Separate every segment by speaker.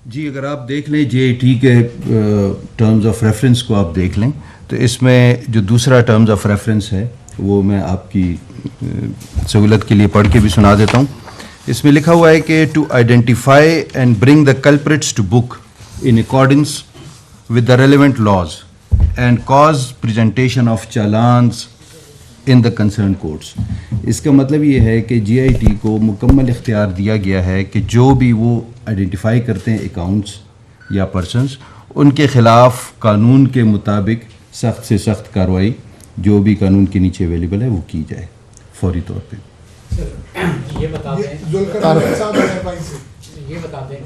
Speaker 1: جی اگر آپ دیکھ لیں جے آئی ٹی کے ٹرمز آف ریفرنس کو آپ دیکھ لیں تو اس میں جو دوسرا ٹرمز آف ریفرنس ہے وہ میں آپ کی سہولت کے لیے پڑھ کے بھی سنا دیتا ہوں. اس میں لکھا ہوا ہے کہ to identify and bring the culprits to book in accordance with the relevant laws and cause presentation of challans in the concerned courts. اس کا مطلب یہ ہے کہ جی آئی ٹی کو مکمل اختیار دیا گیا ہے کہ جو بھی وہ آئیڈینٹیفائی کرتے ہیں اکاؤنٹس یا پرسنس ان کے خلاف قانون کے مطابق سخت سے سخت کارروائی جو بھی قانون کے نیچے اویلیبل ہے وہ کی جائے فوری طور پہ.
Speaker 2: یہ بتا دیں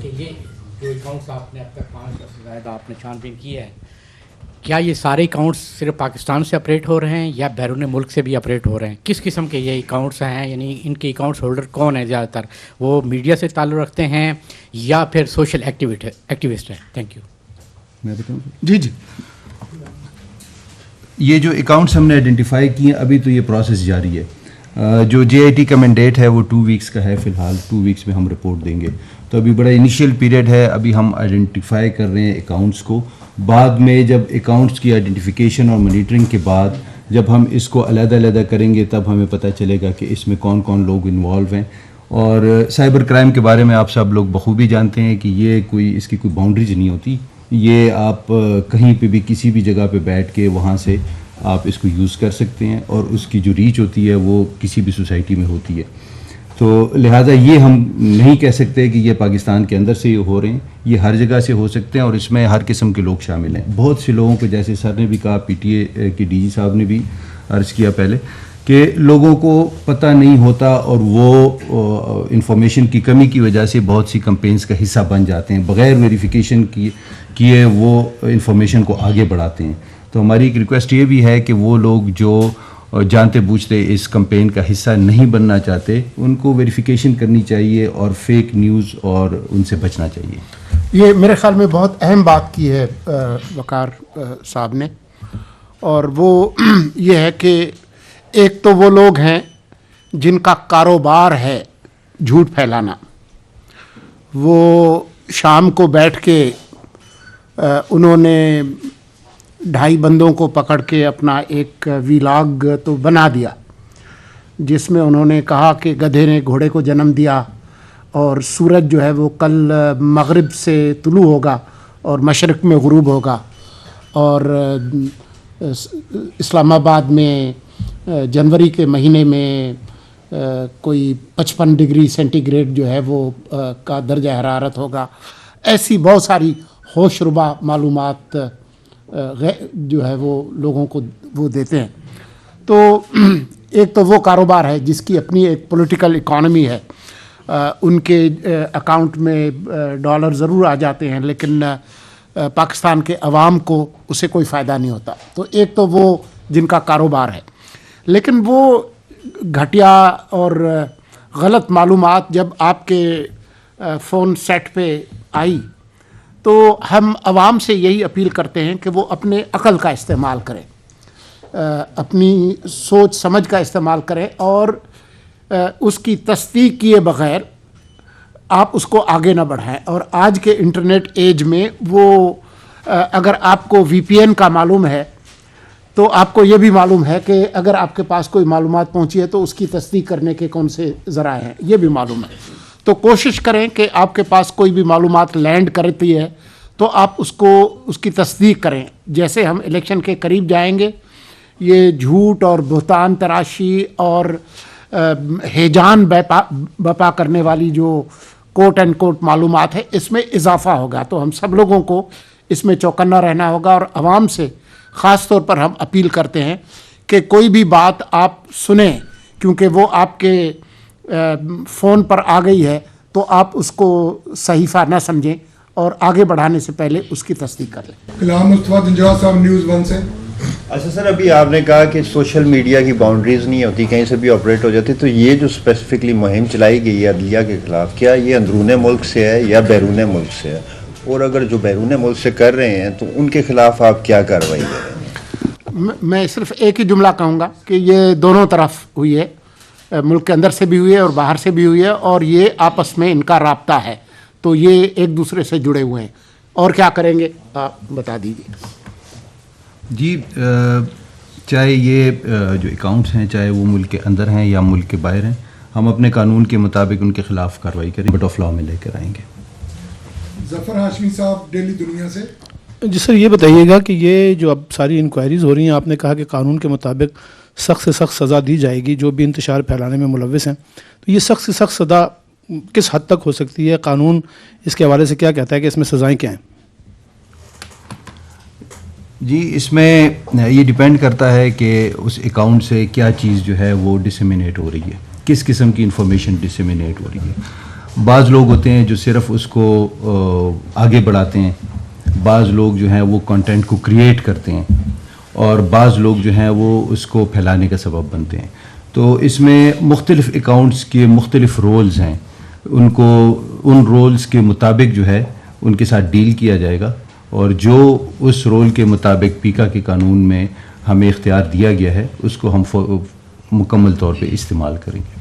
Speaker 2: کہ یہ جو اکاؤنٹس آپ نے اب تک 5 سے زائد آپ نے چھان بین کی ہے, کیا یہ سارے اکاؤنٹس صرف پاکستان سے آپریٹ ہو رہے ہیں یا بیرون ملک سے بھی آپریٹ ہو رہے ہیں؟ کس قسم کے یہ اکاؤنٹس ہیں, یعنی ان کے اکاؤنٹس ہولڈر کون ہیں زیادہ تر؟ وہ میڈیا سے تعلق رکھتے ہیں یا پھر سوشل ایکٹیوسٹ ہیں؟ Thank you.
Speaker 1: میں بتاؤں
Speaker 3: جی جی.
Speaker 1: یہ جو اکاؤنٹس ہم نے آئیڈینٹیفائی کیے ہیں ابھی تو یہ پروسیس جاری ہے. جو جے آئی ٹی کا مینڈیٹ ہے وہ 2 ویکس کا ہے, فی الحال 2 ویکس میں ہم رپورٹ دیں گے. تو ابھی بڑا انیشیل پیریڈ ہے, ابھی ہم آئیڈینٹیفائی کر رہے ہیں اکاؤنٹس کو. بعد میں جب اکاؤنٹس کی آئیڈینٹیفیکیشن اور مانیٹرنگ کے بعد جب ہم اس کو علیحدہ علیحدہ کریں گے تب ہمیں پتہ چلے گا کہ اس میں کون کون لوگ انوالو ہیں. اور سائبر کرائم کے بارے میں آپ سب لوگ بخوبی جانتے ہیں کہ یہ کوئی اس کی کوئی باؤنڈریز نہیں ہوتی. یہ آپ کہیں پہ بھی کسی بھی جگہ پہ بیٹھ کے وہاں سے آپ اس کو یوز کر سکتے ہیں اور اس کی جو ریچ ہوتی ہے وہ کسی بھی سوسائٹی میں ہوتی ہے. تو لہٰذا یہ ہم نہیں کہہ سکتے کہ یہ پاکستان کے اندر سے یہ ہو رہے ہیں, یہ ہر جگہ سے ہو سکتے ہیں اور اس میں ہر قسم کے لوگ شامل ہیں. بہت سے لوگوں کو, جیسے سر نے بھی کہا, پی ٹی اے کے ڈی جی صاحب نے بھی عرض کیا پہلے, کہ لوگوں کو پتہ نہیں ہوتا اور وہ انفارمیشن کی کمی کی وجہ سے بہت سی کمپینز کا حصہ بن جاتے ہیں, بغیر ویریفیکیشن کیے وہ انفارمیشن کو آگے بڑھاتے ہیں. تو ہماری ایک ریکویسٹ یہ بھی ہے کہ وہ لوگ جو جانتے بوجھتے اس کمپین کا حصہ نہیں بننا چاہتے ان کو ویریفیکیشن کرنی چاہیے اور فیک نیوز اور ان سے بچنا چاہیے.
Speaker 3: یہ میرے خیال میں بہت اہم بات کی ہے وقار صاحب نے, اور وہ یہ ہے کہ ایک تو وہ لوگ ہیں جن کا کاروبار ہے جھوٹ پھیلانا. وہ شام کو بیٹھ کے انہوں نے 2.5 بندوں کو پکڑ کے اپنا ایک ویلاگ تو بنا دیا جس میں انہوں نے کہا کہ گدھے نے گھوڑے کو جنم دیا اور سورج جو ہے وہ کل مغرب سے طلوع ہوگا اور مشرق میں غروب ہوگا, اور اسلام آباد میں جنوری کے مہینے میں کوئی 55 ڈگری سینٹی گریڈ جو ہے وہ کا درجہ حرارت ہوگا. ایسی بہت ساری ہوش ربا معلومات جو ہے وہ لوگوں کو وہ دیتے ہیں. تو ایک تو وہ کاروبار ہے جس کی اپنی ایک پولیٹیکل اکانومی ہے, ان کے اکاؤنٹ میں ڈالر ضرور آ جاتے ہیں لیکن پاکستان کے عوام کو اسے کوئی فائدہ نہیں ہوتا. تو ایک تو وہ جن کا کاروبار ہے, لیکن وہ گھٹیا اور غلط معلومات جب آپ کے فون سیٹ پہ آئی تو ہم عوام سے یہی اپیل کرتے ہیں کہ وہ اپنے عقل کا استعمال کریں, اپنی سوچ سمجھ کا استعمال کریں اور اس کی تصدیق کیے بغیر آپ اس کو آگے نہ بڑھائیں. اور آج کے انٹرنیٹ ایج میں وہ اگر آپ کو وی پی این کا معلوم ہے تو آپ کو یہ بھی معلوم ہے کہ اگر آپ کے پاس کوئی معلومات پہنچی ہے تو اس کی تصدیق کرنے کے کون سے ذرائع ہیں, یہ بھی معلوم ہے. تو کوشش کریں کہ آپ کے پاس کوئی بھی معلومات لینڈ کرتی ہے تو آپ اس کی تصدیق کریں. جیسے ہم الیکشن کے قریب جائیں گے یہ جھوٹ اور بہتان تراشی اور ہیجان بپا کرنے والی جو کوٹ اینڈ کوٹ معلومات ہے اس میں اضافہ ہوگا. تو ہم سب لوگوں کو اس میں چوکنا رہنا ہوگا اور عوام سے خاص طور پر ہم اپیل کرتے ہیں کہ کوئی بھی بات آپ سنیں کیونکہ وہ آپ کے فون پر آ گئی ہے تو آپ اس کو صحیفہ نہ سمجھیں اور آگے بڑھانے سے پہلے اس کی تصدیق کر لیں.
Speaker 4: کلام مصطفیٰ جنجواد صاحب نیوز 1 سے.
Speaker 5: اچھا سر, ابھی آپ نے کہا کہ سوشل میڈیا کی باؤنڈریز نہیں ہوتی, کہیں سے بھی آپریٹ ہو جاتی, تو یہ جو اسپیسیفکلی مہم چلائی گئی ہے عدلیہ کے خلاف, کیا یہ اندرون ملک سے ہے یا بیرون ملک سے ہے؟ اور اگر جو بیرون ملک سے کر رہے ہیں تو ان کے خلاف آپ کیا کارروائی کر رہے ہیں؟
Speaker 3: میں صرف ایک ہی جملہ کہوں گا کہ یہ دونوں طرف ہوئی ہے, ملک کے اندر سے بھی ہوئی ہے اور باہر سے بھی ہوئی ہے, اور یہ آپس میں ان کا رابطہ ہے. تو یہ ایک دوسرے سے جڑے ہوئے ہیں. اور کیا کریں گے آپ بتا دیجیے.
Speaker 1: جی چاہے یہ جو اکاؤنٹس ہیں چاہے وہ ملک کے اندر ہیں یا ملک کے باہر ہیں، ہم اپنے قانون کے مطابق ان کے خلاف کارروائی کریں، بٹ آف لا میں لے کر آئیں گے.
Speaker 4: ظفر ہاشمی صاحب ڈیلی دنیا سے.
Speaker 6: جی سر، یہ بتائیے گا کہ یہ جو اب ساری انکوائریز ہو رہی ہیں، آپ نے کہا کہ قانون کے مطابق سخت سے سخت سزا دی جائے گی جو بھی انتشار پھیلانے میں ملوث ہیں، تو یہ سخت سے سخت سزا کس حد تک ہو سکتی ہے؟ قانون اس کے حوالے سے کیا کہتا ہے کہ اس میں سزائیں کیا ہیں؟
Speaker 1: جی اس میں یہ ڈیپینڈ کرتا ہے کہ اس اکاؤنٹ سے کیا چیز جو ہے وہ ڈسیمینیٹ ہو رہی ہے، کس قسم کی انفارمیشن ڈسیمینیٹ ہو رہی ہے. بعض لوگ ہوتے ہیں جو صرف اس کو آگے بڑھاتے ہیں، بعض لوگ جو ہیں وہ کنٹینٹ کو کریٹ کرتے ہیں، اور بعض لوگ جو ہیں وہ اس کو پھیلانے کا سبب بنتے ہیں. تو اس میں مختلف اکاؤنٹس کے مختلف رولز ہیں، ان کو ان رولز کے مطابق جو ہے ان کے ساتھ ڈیل کیا جائے گا، اور جو اس رول کے مطابق پیکا کے قانون میں ہمیں اختیار دیا گیا ہے اس کو ہم مکمل طور پہ استعمال کریں گے.